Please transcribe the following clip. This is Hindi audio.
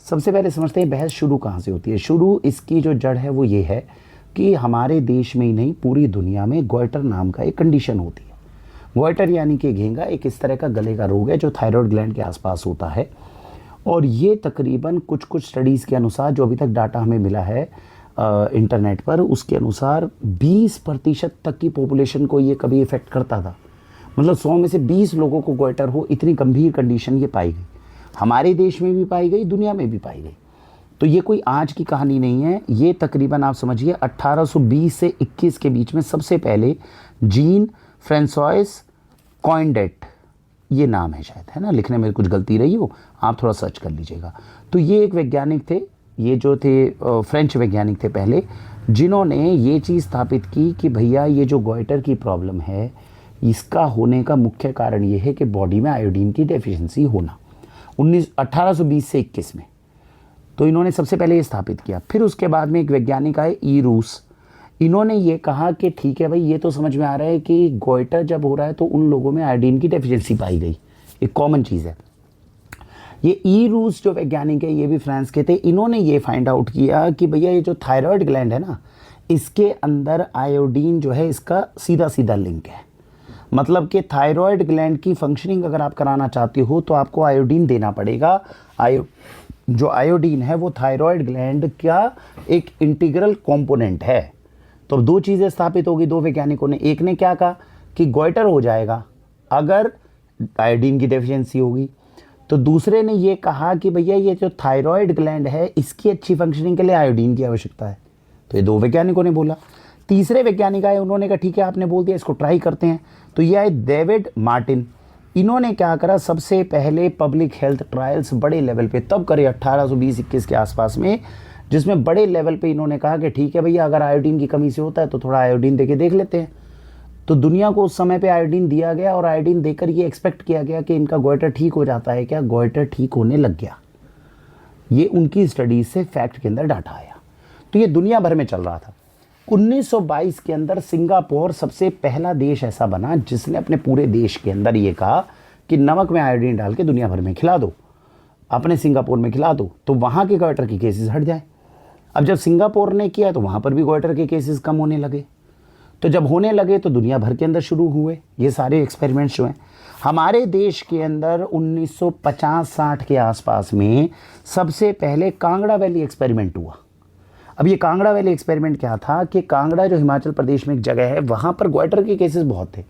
सबसे पहले समझते हैं बहस शुरू कहाँ से होती है। शुरू इसकी जो जड़ है वो ये है कि हमारे देश में ही नहीं पूरी दुनिया में गोइटर नाम का एक कंडीशन होती है। गोइटर यानी कि घेंगा एक इस तरह का गले का रोग है जो थायराइड ग्लैंड के आसपास होता है। और ये तकरीबन कुछ स्टडीज़ के अनुसार, जो अभी तक डाटा हमें मिला है इंटरनेट पर, उसके अनुसार 20% तक की पॉपुलेशन को ये कभी इफ़ेक्ट करता था। मतलब 100 में से 20 लोगों को गोइटर हो, इतनी गंभीर कंडीशन ये पाई गई। हमारे देश में भी पाई गई, दुनिया में भी पाई गई। तो ये कोई आज की कहानी नहीं है। ये तकरीबन आप समझिए 1820 से 21 के बीच में सबसे पहले जीन फ्रांसोइस कॉइनडेट, ये नाम है शायद, है ना, लिखने में कुछ गलती रही हो, आप थोड़ा सर्च कर लीजिएगा। तो ये एक वैज्ञानिक थे, ये जो थे फ्रेंच वैज्ञानिक थे पहले, जिन्होंने ये चीज़ स्थापित की कि भैया ये जो गोइटर की प्रॉब्लम है इसका होने का मुख्य कारण ये है कि बॉडी में आयोडीन की डेफिशिएंसी होना। 1820 से 21 में तो इन्होंने सबसे पहले ये स्थापित किया। फिर उसके बाद में एक वैज्ञानिक आए ई रूस, इन्होंने ये कहा कि ठीक है भाई, ये तो समझ में आ रहा है कि गोइटर जब हो रहा है तो उन लोगों में आयोडीन की डेफिशिएंसी पाई गई, एक कॉमन चीज़ है। ये ई रूस जो वैज्ञानिक है ये भी फ्रांस के थे, इन्होंने ये फाइंड आउट किया कि भैया ये जो थायराइड ग्लैंड है ना, इसके अंदर आयोडीन जो है इसका सीधा सीधा लिंक है। मतलब कि थायराइड ग्लैंड की फंक्शनिंग अगर आप कराना चाहते हो तो आपको आयोडीन देना पड़ेगा। जो आयोडीन है वो थायराइड ग्लैंड का एक इंटीग्रल कंपोनेंट है। तो दो चीज़ें स्थापित होगी दो वैज्ञानिकों ने। एक ने क्या कहा कि गोइटर हो जाएगा अगर आयोडीन की डेफिशिएंसी होगी, तो दूसरे ने ये कहा कि भैया ये जो थायराइड ग्लैंड है इसकी अच्छी फंक्शनिंग के लिए आयोडीन की आवश्यकता है। तो ये दो वैज्ञानिकों ने बोला। तीसरे वैज्ञानिक आए, उन्होंने कहा ठीक है आपने बोल दिया, इसको ट्राई करते हैं। तो ये आए डेविड मार्टिन। इन्होंने क्या करा, सबसे पहले पब्लिक हेल्थ ट्रायल्स बड़े लेवल पे तब करे 1820-21 के आसपास में, जिसमें बड़े लेवल पे इन्होंने कहा कि ठीक है भैया अगर आयोडीन की कमी से होता है तो थोड़ा आयोडीन देके देख लेते हैं। तो दुनिया को उस समय पे आयोडीन दिया गया और आयोडीन देकर ये एक्सपेक्ट किया गया कि इनका गोइटर ठीक हो जाता है क्या। गोइटर ठीक होने लग गया। ये उनकी स्टडीज से फैक्ट के अंदर डाटा आया। तो ये दुनिया भर में चल रहा था। 1922 के अंदर सिंगापुर सबसे पहला देश ऐसा बना जिसने अपने पूरे देश के अंदर ये कहा कि नमक में आयोडीन डाल के दुनिया भर में खिला दो, अपने सिंगापुर में खिला दो, तो वहाँ के गोइटर के केसेस हट जाए। अब जब सिंगापुर ने किया तो वहाँ पर भी गोइटर के केसेस कम होने लगे। तो जब होने लगे तो दुनिया भर के अंदर शुरू हुए ये सारे एक्सपेरिमेंट्स जो हैं। हमारे देश के अंदर 1950-60 के आसपास में सबसे पहले कांगड़ा वैली एक्सपेरिमेंट हुआ। अब ये कांगड़ा वैली एक्सपेरिमेंट क्या था कि कांगड़ा जो हिमाचल प्रदेश में एक जगह है, वहाँ पर गोइटर के केसेस बहुत थे।